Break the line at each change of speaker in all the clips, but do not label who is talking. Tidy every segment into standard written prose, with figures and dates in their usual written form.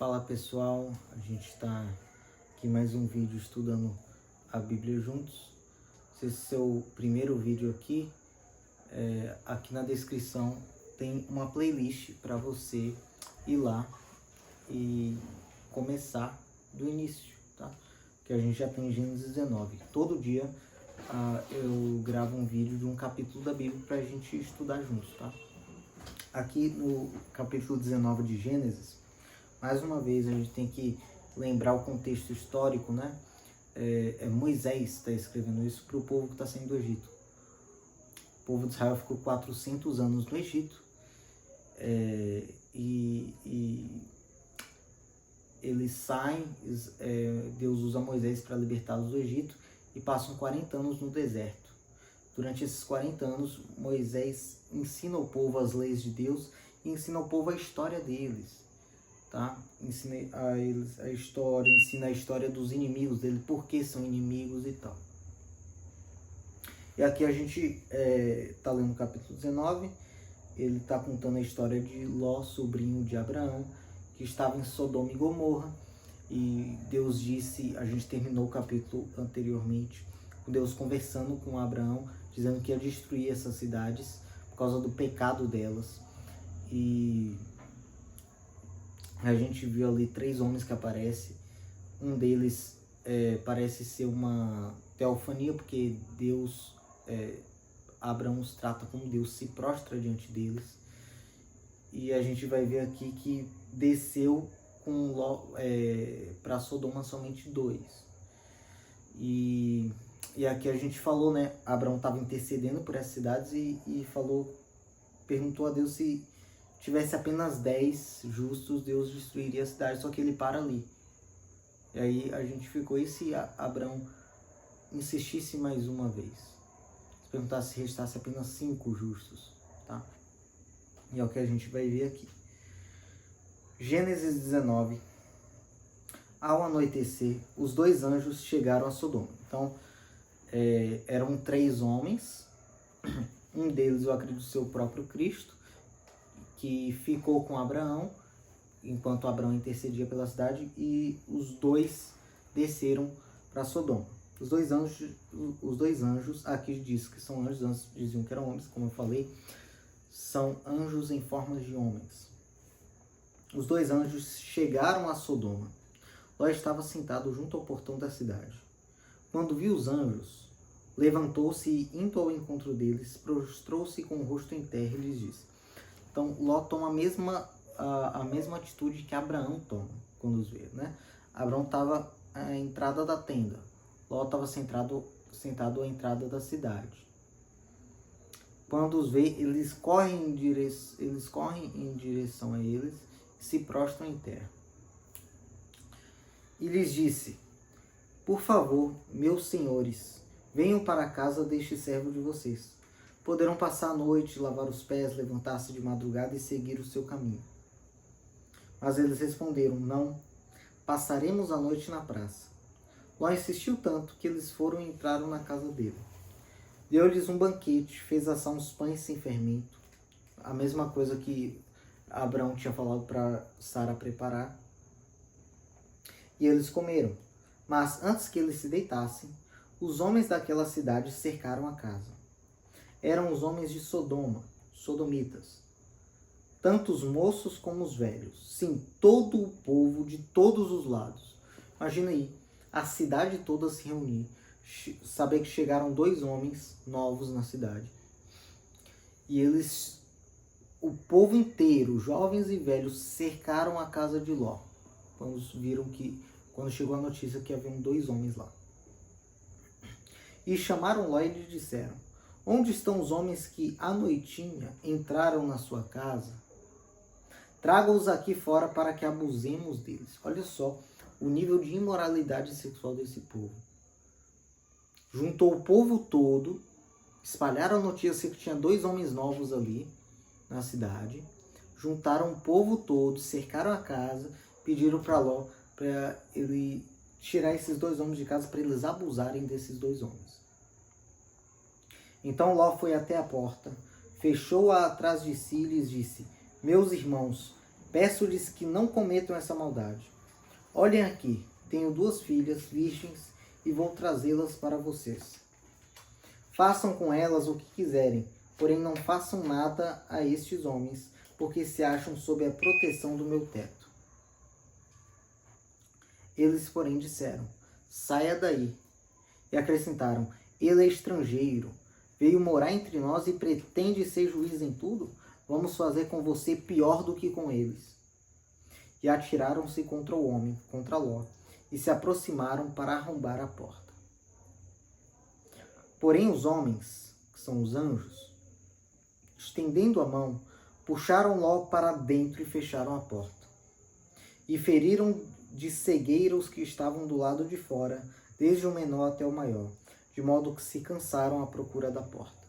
Fala pessoal, a gente está aqui mais um vídeo estudando a Bíblia juntos. Se esse é o primeiro vídeo aqui, aqui na descrição tem uma playlist para você ir lá e começar do início, tá? Que a gente já tem Gênesis 19. Todo dia eu gravo um vídeo de um capítulo da Bíblia para a gente estudar juntos, tá? Aqui no capítulo 19 de Gênesis, mais uma vez a gente tem que lembrar o contexto histórico, né? Moisés está escrevendo isso para o povo que está saindo do Egito. O povo de Israel ficou 400 anos no Egito e eles saem, Deus usa Moisés para libertá-los do Egito e passam 40 anos no deserto. Durante esses 40 anos, Moisés ensina ao povo as leis de Deus e ensina ao povo a história deles. Tá? Ensina a eles a história, ensina a história dos inimigos dele, por que são inimigos e tal. E aqui a gente está lendo o capítulo 19, ele está contando a história de Ló, sobrinho de Abraão, que estava em Sodoma e Gomorra, e Deus disse, a gente terminou o capítulo anteriormente, com Deus conversando com Abraão, dizendo que ia destruir essas cidades por causa do pecado delas. E a gente viu ali 3 homens que aparecem. Um deles parece ser uma teofania, porque Deus, Abraão os trata como Deus, se prostra diante deles. E a gente vai ver aqui que desceu para Sodoma somente 2. E aqui a gente falou, né? Abraão estava intercedendo por essas cidades e perguntou a Deus se tivesse apenas 10 justos, Deus destruiria a cidade, só que ele para ali. E aí a gente ficou, e se Abraão insistisse mais uma vez? Se perguntasse se restasse apenas 5 justos, tá? E é o que a gente vai ver aqui. Gênesis 19. Ao anoitecer, os 2 anjos chegaram a Sodoma. Então, eram 3 homens. Um deles, eu acredito, ser o próprio Cristo, que ficou com Abraão, enquanto Abraão intercedia pela cidade, e os 2 desceram para Sodoma. Os dois anjos, aqui diz que são anjos, antes diziam que eram homens, como eu falei, são anjos em formas de homens. Os 2 anjos chegaram a Sodoma. Ló estava sentado junto ao portão da cidade. Quando viu os anjos, levantou-se e, indo ao encontro deles, prostrou-se com o rosto em terra e lhes disse. Então, Ló toma a mesma atitude que Abraão toma quando os vê, né? Abraão estava à entrada da tenda. Ló estava sentado à entrada da cidade. Quando os vê, eles correm em direção a eles e se prostram em terra. E lhes disse, por favor, meus senhores, venham para a casa deste servo de vocês. Poderão passar a noite, lavar os pés, levantar-se de madrugada e seguir o seu caminho. Mas eles responderam, não, passaremos a noite na praça. Ló insistiu tanto que eles foram e entraram na casa dele. Deu-lhes um banquete, fez assar uns pães sem fermento, a mesma coisa que Abraão tinha falado para Sara preparar. E eles comeram. Mas antes que eles se deitassem, os homens daquela cidade cercaram a casa. Eram os homens de Sodoma, sodomitas, tanto os moços como os velhos, sim, todo o povo de todos os lados. Imagina aí, a cidade toda se reunir, saber que chegaram 2 homens novos na cidade. E eles, o povo inteiro, jovens e velhos, cercaram a casa de Ló, quando chegou a notícia que haviam 2 homens lá. E chamaram Ló e lhe disseram, onde estão os homens que à noitinha entraram na sua casa? Traga-os aqui fora para que abusemos deles. Olha só o nível de imoralidade sexual desse povo. Juntou o povo todo, espalharam a notícia que tinha 2 homens novos ali na cidade, juntaram o povo todo, cercaram a casa, pediram para Ló para ele tirar esses 2 homens de casa, para eles abusarem desses 2 homens. Então Ló foi até a porta, fechou-a atrás de si e lhes disse, meus irmãos, Peço-lhes que não cometam essa maldade. Olhem aqui, tenho 2 filhas virgens e vou trazê-las para vocês. Façam com elas o que quiserem, porém não façam nada a estes homens, porque se acham sob a proteção do meu teto. Eles, porém, disseram: saia daí. E acrescentaram: ele é estrangeiro, veio morar entre nós e pretende ser juiz em tudo? Vamos fazer com você pior do que com eles. E atiraram-se contra o homem, contra Ló, e se aproximaram para arrombar a porta. Porém os homens, que são os anjos, estendendo a mão, puxaram Ló para dentro e fecharam a porta. E feriram de cegueira os que estavam do lado de fora, desde o menor até o maior, de modo que se cansaram à procura da porta.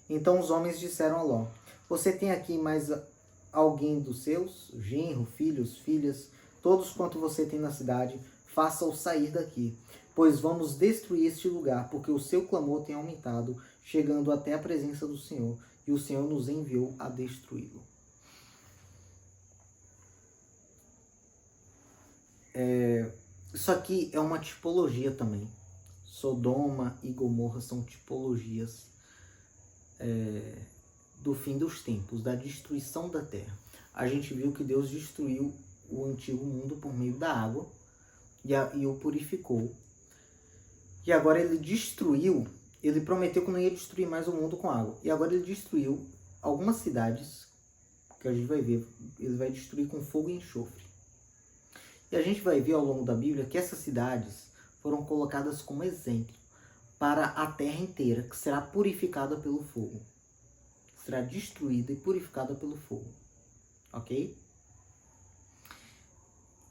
Então os homens disseram a Ló: você tem aqui mais alguém dos seus, genro, filhos, filhas, todos quanto você tem na cidade, faça-o sair daqui, pois vamos destruir este lugar, porque o seu clamor tem aumentado, chegando até a presença do Senhor, e o Senhor nos enviou a destruí-lo. Isso aqui é uma tipologia também. Sodoma e Gomorra são tipologias do fim dos tempos, da destruição da terra. A gente viu que Deus destruiu o antigo mundo por meio da água e o purificou. E agora ele destruiu, ele prometeu que não ia destruir mais o mundo com água. E agora ele destruiu algumas cidades, que a gente vai ver, ele vai destruir com fogo e enxofre. E a gente vai ver ao longo da Bíblia que essas cidades foram colocadas como exemplo para a terra inteira, que será purificada pelo fogo. Será destruída e purificada pelo fogo. Ok?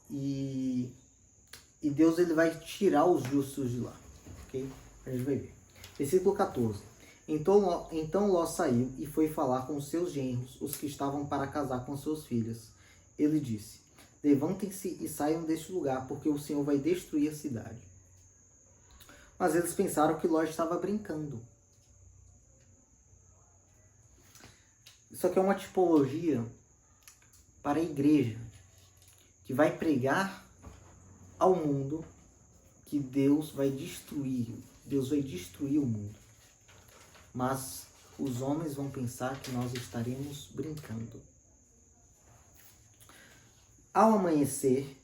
E Deus ele vai tirar os justos de lá. Ok? A gente vai ver. Versículo 14. Então Ló saiu e foi falar com os seus genros, os que estavam para casar com suas filhas. Ele disse: levantem-se e saiam deste lugar, porque o Senhor vai destruir a cidade. Mas eles pensaram que Ló estava brincando. Isso aqui é uma tipologia para a igreja, que vai pregar ao mundo que Deus vai destruir o mundo. Mas os homens vão pensar que nós estaremos brincando. Ao amanhecer,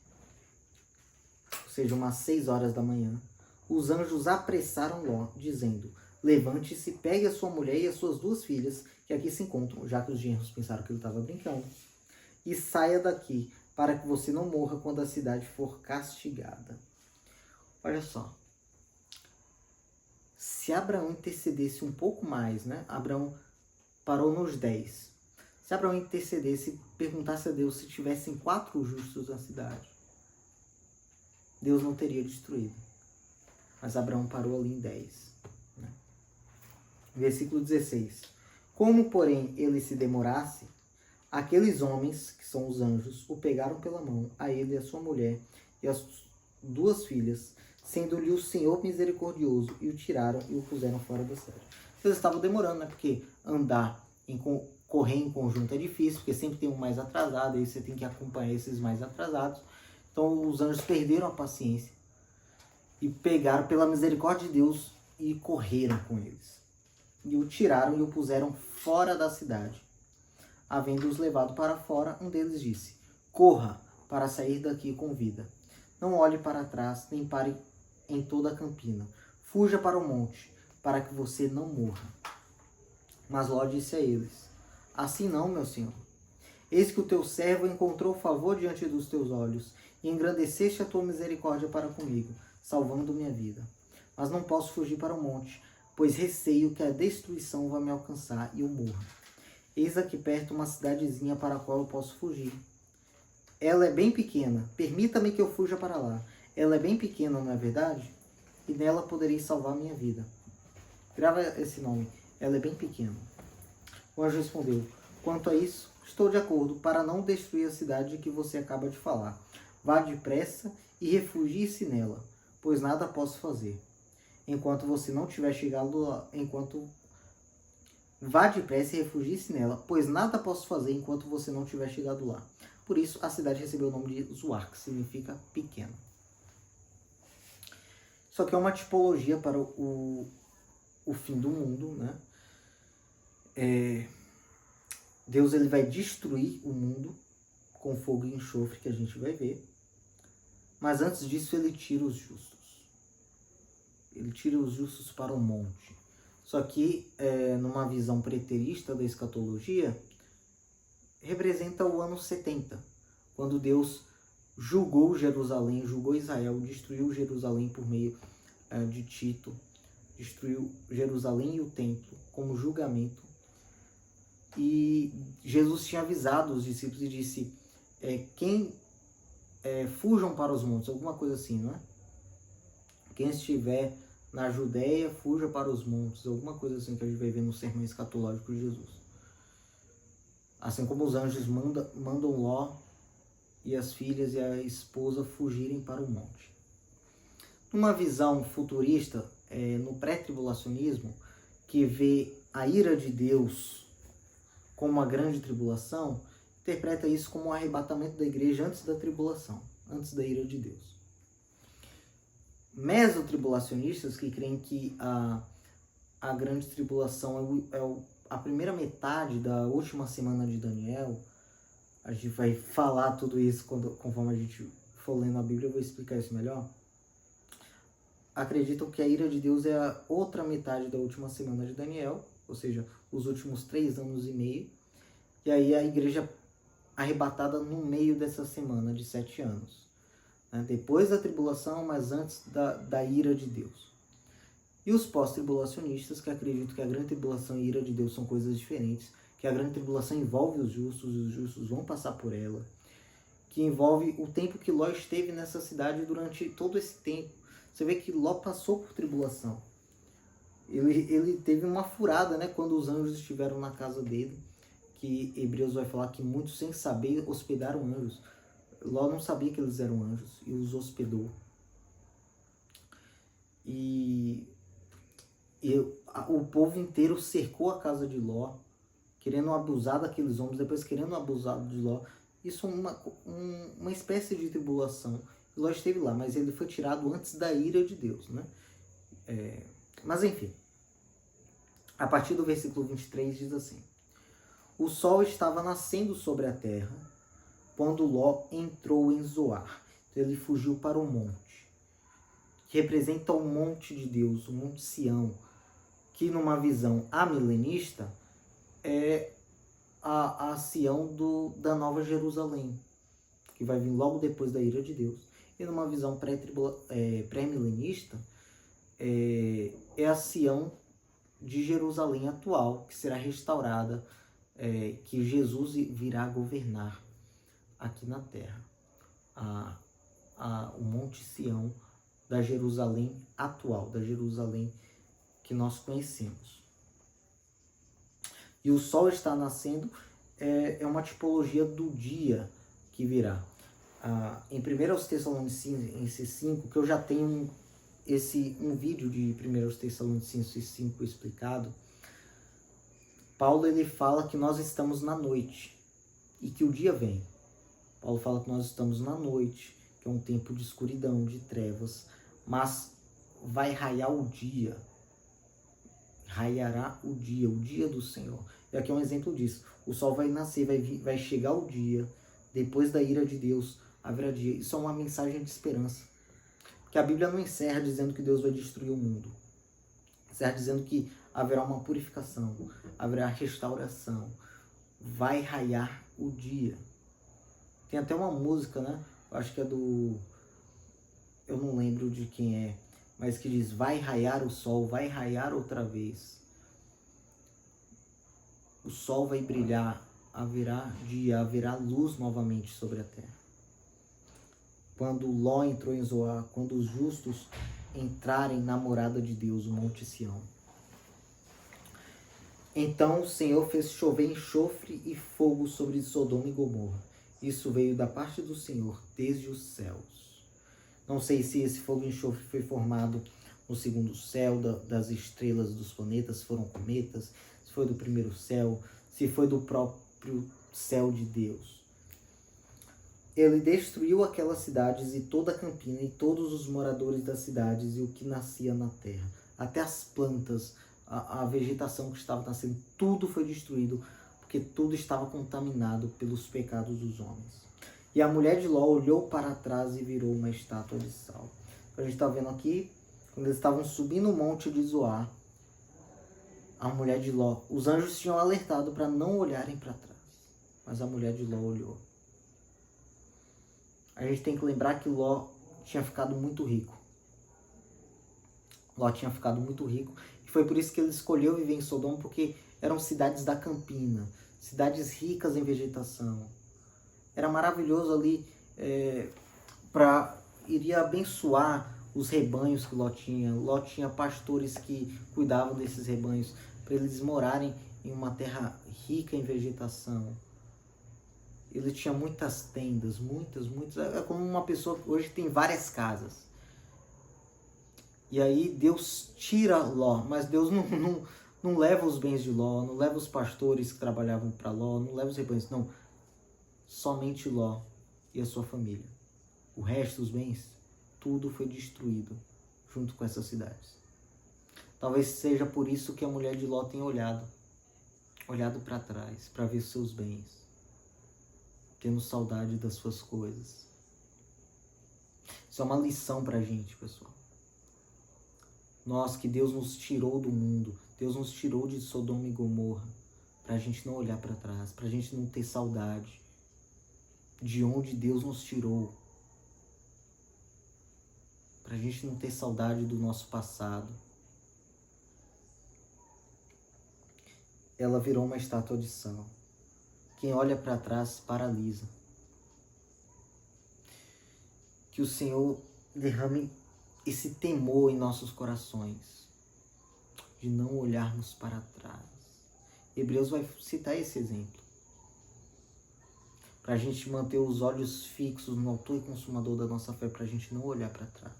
ou seja, umas 6 horas da manhã, os anjos apressaram Ló, dizendo: levante-se, pegue a sua mulher e as suas 2 filhas, que aqui se encontram, já que os genros pensaram que ele estava brincando, e saia daqui, para que você não morra quando a cidade for castigada. Olha só. Se Abraão intercedesse um pouco mais, né? Abraão parou nos 10. Se Abraão intercedesse e perguntasse a Deus se tivessem 4 justos na cidade, Deus não teria destruído. Mas Abraão parou ali em 10. Né? Versículo 16. Como, porém, ele se demorasse, aqueles homens, que são os anjos, o pegaram pela mão, a ele e a sua mulher e as 2 filhas, sendo-lhe o Senhor misericordioso, e o tiraram e o puseram fora da cidade. Eles estavam demorando, né? Porque correr em conjunto é difícil, porque sempre tem um mais atrasado, aí você tem que acompanhar esses mais atrasados. Então os anjos perderam a paciência e pegaram pela misericórdia de Deus e correram com eles. E o tiraram e o puseram fora da cidade. Havendo-os levado para fora, um deles disse: corra para sair daqui com vida. Não olhe para trás, nem pare em toda a campina. Fuja para o monte, para que você não morra. Mas Ló disse a eles: assim não, meu senhor. Eis que o teu servo encontrou favor diante dos teus olhos, e engrandeceste a tua misericórdia para comigo, salvando minha vida. Mas não posso fugir para o monte, pois receio que a destruição vá me alcançar e eu morra. Eis aqui perto uma cidadezinha para a qual eu posso fugir. Ela é bem pequena, permita-me que eu fuja para lá. Ela é bem pequena, não é verdade? E nela poderei salvar minha vida. Grava esse nome, ela é bem pequena. O anjo respondeu: quanto a isso, estou de acordo, para não destruir a cidade de que você acaba de falar. Vá depressa e refugie-se nela, pois nada posso fazer, enquanto você não tiver chegado lá, enquanto Vá depressa e refugie-se nela, pois nada posso fazer enquanto você não tiver chegado lá. Por isso, a cidade recebeu o nome de Zoar, que significa pequeno. Isso aqui é uma tipologia para o fim do mundo, né? Deus ele vai destruir o mundo com fogo e enxofre, que a gente vai ver. Mas antes disso, ele tira os justos. Ele tira os justos para o monte. Só que, numa visão preterista da escatologia, representa o ano 70, quando Deus julgou Jerusalém, julgou Israel, destruiu Jerusalém por meio de Tito, destruiu Jerusalém e o templo como julgamento. E Jesus tinha avisado os discípulos e disse, fujam para os montes, alguma coisa assim, não é? Quem estiver na Judéia, fuja para os montes, alguma coisa assim que a gente vai ver no sermão escatológico de Jesus. Assim como os anjos mandam Ló e as filhas e a esposa fugirem para o monte. Numa visão futurista, no pré-tribulacionismo, que vê a ira de Deus como uma grande tribulação, interpreta isso como um arrebatamento da igreja antes da tribulação, antes da ira de Deus. Mesotribulacionistas, que creem que a grande tribulação a primeira metade da última semana de Daniel, a gente vai falar tudo isso conforme a gente for lendo a Bíblia, eu vou explicar isso melhor. Acreditam que a ira de Deus é a outra metade da última semana de Daniel, ou seja, os últimos 3 anos e meio, e aí a igreja arrebatada no meio dessa semana de 7 anos. Né? Depois da tribulação, mas antes da ira de Deus. E os pós-tribulacionistas, que acreditam que a grande tribulação e a ira de Deus são coisas diferentes, que a grande tribulação envolve os justos vão passar por ela, que envolve o tempo que Ló esteve nessa cidade durante todo esse tempo. Você vê que Ló passou por tribulação. Ele teve uma furada, né, quando os anjos estiveram na casa dele, que Hebreus vai falar que muitos, sem saber, hospedaram anjos. Ló não sabia que eles eram anjos e os hospedou. O povo inteiro cercou a casa de Ló, querendo abusar daqueles homens, depois querendo abusar de Ló. Isso é uma espécie de tribulação. Ló esteve lá, mas ele foi tirado antes da ira de Deus, né? Mas enfim, a partir do versículo 23 diz assim: o sol estava nascendo sobre a terra quando Ló entrou em Zoar. Então ele fugiu para o monte, que representa o monte de Deus, o monte Sião, que numa visão amilenista é a Sião da Nova Jerusalém, que vai vir logo depois da ira de Deus. E numa visão pré-milenista é a Sião de Jerusalém atual, que será restaurada, que Jesus virá governar aqui na terra. O Monte Sião da Jerusalém atual, da Jerusalém que nós conhecemos. E o sol está nascendo é uma tipologia do dia que virá. Em 1 Tessalonicenses 5, que eu já tenho um vídeo de 1 Tessalonicenses 5 explicado, Paulo ele fala que nós estamos na noite e que o dia vem. Paulo fala que nós estamos na noite, que é um tempo de escuridão, de trevas, mas vai raiar o dia. Raiará o dia do Senhor. E aqui é um exemplo disso. O sol vai nascer, vai chegar o dia, depois da ira de Deus haverá dia. Isso é uma mensagem de esperança. Porque a Bíblia não encerra dizendo que Deus vai destruir o mundo. Encerra dizendo que haverá uma purificação, haverá restauração. Vai raiar o dia. Tem até uma música, né? Eu acho que é do... eu não lembro de quem é, mas que diz: vai raiar o sol, vai raiar outra vez. O sol vai brilhar, haverá dia, haverá luz novamente sobre a terra. Quando Ló entrou em Zoar, quando os justos entrarem na morada de Deus, o Monte Sião. Então o Senhor fez chover enxofre e fogo sobre Sodoma e Gomorra. Isso veio da parte do Senhor, desde os céus. Não sei se esse fogo e enxofre foi formado no segundo céu, das estrelas, dos planetas, foram cometas, se foi do primeiro céu, se foi do próprio céu de Deus. Ele destruiu aquelas cidades e toda a campina e todos os moradores das cidades e o que nascia na terra. Até as plantas, a vegetação que estava nascendo, tudo foi destruído, porque tudo estava contaminado pelos pecados dos homens. E a mulher de Ló olhou para trás e virou uma estátua de sal. A gente está vendo aqui, quando eles estavam subindo o monte de Zoar, a mulher de Ló, os anjos tinham alertado para não olharem para trás, mas a mulher de Ló olhou. A gente tem que lembrar que Ló tinha ficado muito rico. Ló tinha ficado muito rico. E foi por isso que ele escolheu viver em Sodoma, porque eram cidades da campina, cidades ricas em vegetação. Era maravilhoso ali, iria abençoar os rebanhos que Ló tinha. Ló tinha pastores que cuidavam desses rebanhos, para eles morarem em uma terra rica em vegetação. Ele tinha muitas tendas, muitas. É como uma pessoa que hoje tem várias casas. E aí Deus tira Ló, mas Deus não leva os bens de Ló, não leva os pastores que trabalhavam para Ló, não leva os rebanhos, não. Somente Ló e a sua família. O resto dos bens, tudo foi destruído junto com essas cidades. Talvez seja por isso que a mulher de Ló tem olhado para trás, para ver seus bens, tendo saudade das suas coisas. Isso é uma lição para a gente, pessoal. Nós que Deus nos tirou do mundo, Deus nos tirou de Sodoma e Gomorra, para a gente não olhar para trás, para a gente não ter saudade de onde Deus nos tirou, para a gente não ter saudade do nosso passado. Ela virou uma estátua de sal. Quem olha para trás paralisa. Que o Senhor derrame esse temor em nossos corações, de não olharmos para trás. Hebreus vai citar esse exemplo, para a gente manter os olhos fixos no autor e consumador da nossa fé, para a gente não olhar para trás.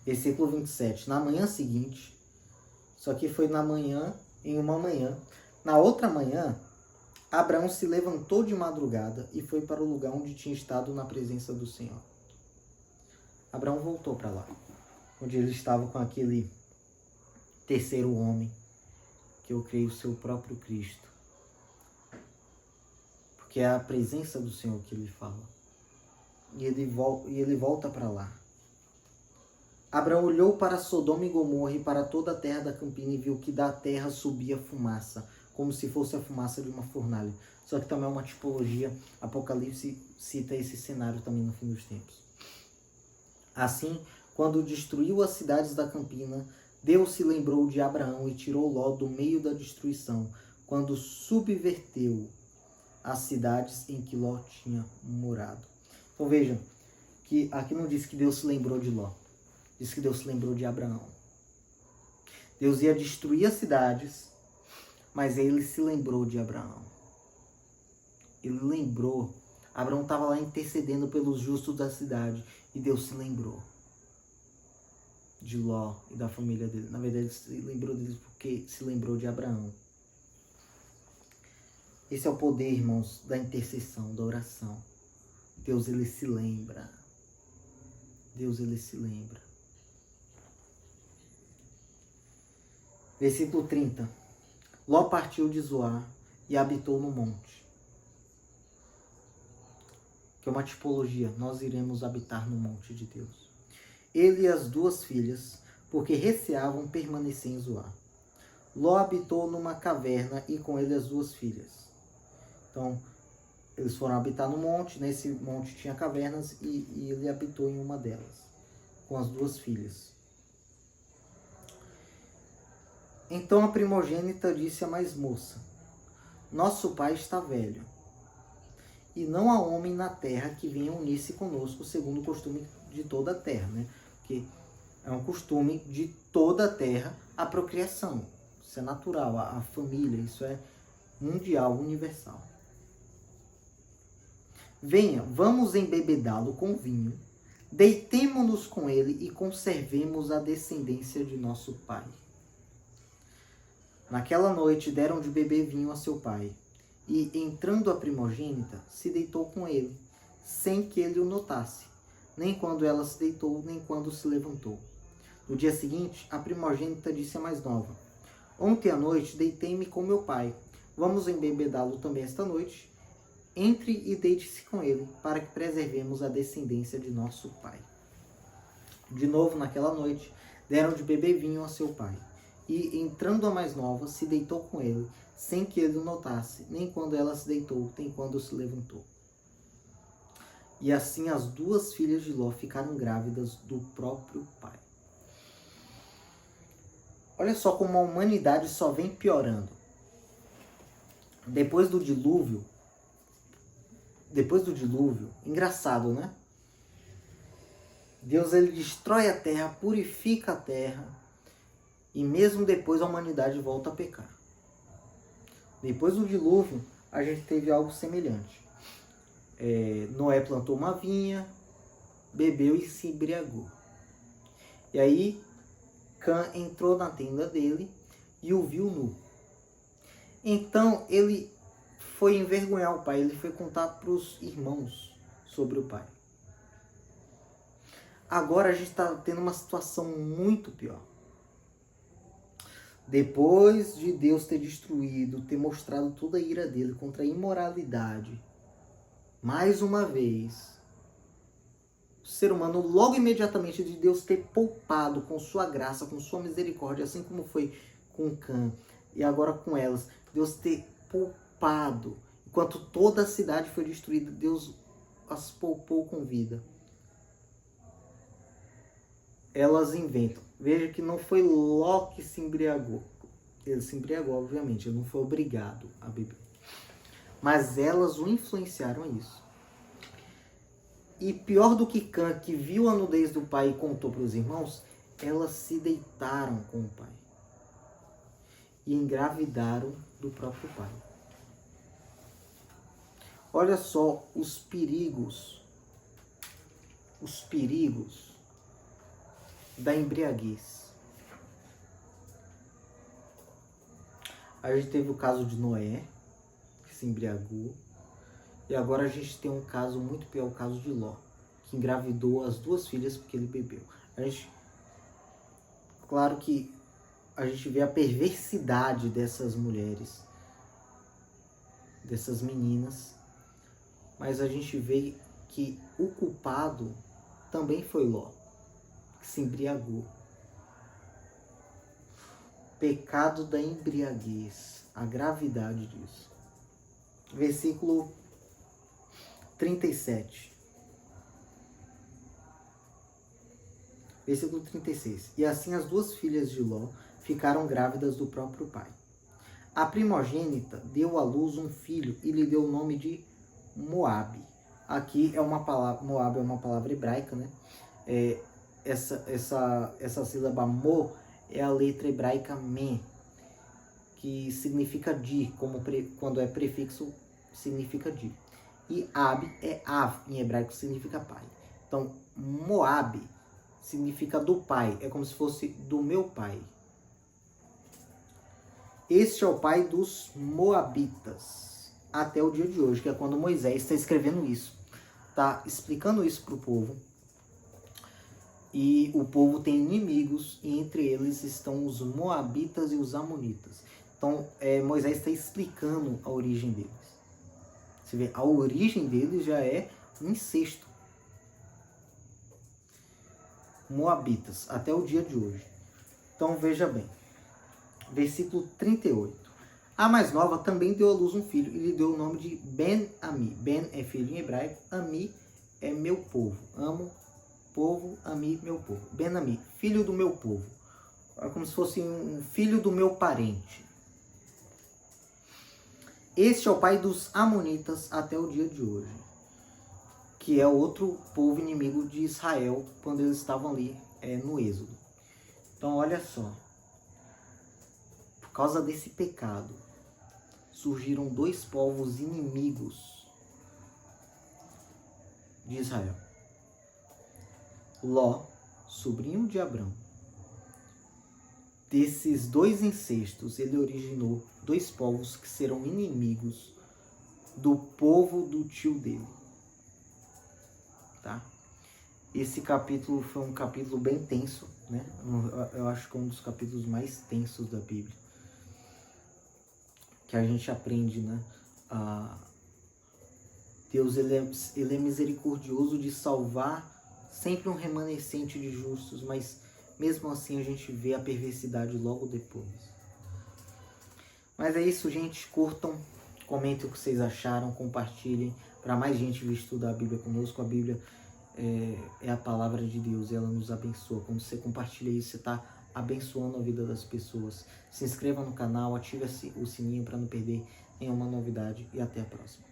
Versículo 27. Na manhã seguinte, isso aqui foi em uma manhã, na outra manhã, Abraão se levantou de madrugada e foi para o lugar onde tinha estado na presença do Senhor. Abraão voltou para lá, onde ele estava com aquele terceiro homem, que eu creio ser o próprio Cristo. Porque é a presença do Senhor que ele fala. E ele volta para lá. Abraão olhou para Sodoma e Gomorra e para toda a terra da campina e viu que da terra subia fumaça, como se fosse a fumaça de uma fornalha. Só que também é uma tipologia. Apocalipse cita esse cenário também no fim dos tempos. Assim, quando destruiu as cidades da campina, Deus se lembrou de Abraão e tirou Ló do meio da destruição, quando subverteu as cidades em que Ló tinha morado. Então vejam, que aqui não diz que Deus se lembrou de Ló, diz que Deus se lembrou de Abraão. Deus ia destruir as cidades, mas ele se lembrou de Abraão. Ele lembrou. Abraão estava lá intercedendo pelos justos da cidade, e Deus se lembrou de Ló e da família dele. Na verdade, ele se lembrou deles porque se lembrou de Abraão. Esse é o poder, irmãos, da intercessão, da oração. Deus, ele se lembra. Deus, ele se lembra. Versículo 30. Ló partiu de Zoar e habitou no monte. Que é uma tipologia. Nós iremos habitar no monte de Deus. Ele e as duas filhas, porque receavam permanecer em Zoar. Ló habitou numa caverna e com ele as duas filhas. Então, eles foram habitar no monte. Nesse monte tinha cavernas e ele habitou em uma delas, com as duas filhas. Então a primogênita disse à mais moça: nosso pai está velho, e não há homem na terra que venha unir-se conosco, segundo o costume de toda a terra, né? Porque é um costume de toda a terra a procriação. Isso é natural, a família, isso é mundial, universal. Venha, vamos embebedá-lo com vinho, deitemo-nos com ele e conservemos a descendência de nosso pai. Naquela noite deram de beber vinho a seu pai, e, entrando a primogênita, se deitou com ele, sem que ele o notasse, nem quando ela se deitou, nem quando se levantou. No dia seguinte, a primogênita disse à mais nova: Ontem à noite deitei-me com meu pai. Vamos embebedá-lo também esta noite. Entre e deite-se com ele, para que preservemos a descendência de nosso pai. De novo, naquela noite, deram de beber vinho a seu pai. E, entrando a mais nova, se deitou com ele, sem que ele o notasse, nem quando ela se deitou, nem quando se levantou. E assim as duas filhas de Ló ficaram grávidas do próprio pai. Olha só como a humanidade só vem piorando. Depois do dilúvio, engraçado, né? Deus ele destrói a terra, purifica a terra, e mesmo depois a humanidade volta a pecar. Depois do dilúvio, a gente teve algo semelhante. Noé plantou uma vinha, bebeu e se embriagou. E aí, Cã entrou na tenda dele e o viu nu. Então, ele foi envergonhar o pai, ele foi contar para os irmãos sobre o pai. Agora a gente está tendo uma situação muito pior. Depois de Deus ter destruído, ter mostrado toda a ira dele contra a imoralidade, mais uma vez, o ser humano, logo imediatamente de Deus ter poupado com sua graça, com sua misericórdia, assim como foi com Cã e agora com elas, Deus ter poupado, enquanto toda a cidade foi destruída, Deus as poupou com vida. Elas inventam. Veja que não foi Ló que se embriagou. Ele se embriagou, obviamente, ele não foi obrigado a beber. Mas elas o influenciaram a isso. E pior do que Cã, que viu a nudez do pai e contou para os irmãos, elas se deitaram com o pai. E engravidaram do próprio pai. Olha só os perigos da embriaguez. A gente teve o caso de Noé, que se embriagou. E agora a gente tem um caso muito pior, o caso de Ló, que engravidou as duas filhas porque ele bebeu. Claro que a gente vê a perversidade dessas mulheres, dessas meninas, mas a gente vê que o culpado também foi Ló, que se embriagou. Pecado da embriaguez, a gravidade disso. Versículo 37. Versículo 36. E assim as duas filhas de Ló ficaram grávidas do próprio pai. A primogênita deu à luz um filho e lhe deu o nome de Moabe. Aqui é uma palavra, Moabe é uma palavra hebraica, né? Essa sílaba mo é a letra hebraica men, que significa di, quando é prefixo significa di. E Ab é Av, em hebraico significa pai. Então, Moabe significa do pai, é como se fosse do meu pai. Este é o pai dos Moabitas, até o dia de hoje, que é quando Moisés está escrevendo isso. Está explicando isso para o povo. E o povo tem inimigos, e entre eles estão os Moabitas e os Amonitas. Então, Moisés está explicando a origem deles. Você vê, a origem deles já é um incesto. Moabitas, até o dia de hoje. Então, veja bem. Versículo 38. A mais nova também deu à luz um filho e lhe deu o nome de Ben-Ami. Ben é filho em hebraico, Ami é meu povo. Amo, povo, Ami, meu povo. Ben-Ami, filho do meu povo. É como se fosse um filho do meu parente. Este é o pai dos Amonitas até o dia de hoje, que é outro povo inimigo de Israel quando eles estavam ali no Êxodo. Então, olha só. Por causa desse pecado, surgiram dois povos inimigos de Israel. Ló, sobrinho de Abrão, desses dois incestos, ele originou dois povos que serão inimigos do povo do tio dele. Tá? Esse capítulo foi um capítulo bem tenso, né? Eu acho que é um dos capítulos mais tensos da Bíblia. Que a gente aprende, né? Deus ele é misericordioso de salvar sempre um remanescente de justos, mas mesmo assim a gente vê a perversidade logo depois. Mas é isso, gente. Curtam, comentem o que vocês acharam, compartilhem para mais gente vir estudar a Bíblia conosco. A Bíblia é a palavra de Deus e ela nos abençoa. Quando você compartilha isso, você está abençoando a vida das pessoas. Se inscreva no canal, ative o sininho para não perder nenhuma novidade e até a próxima.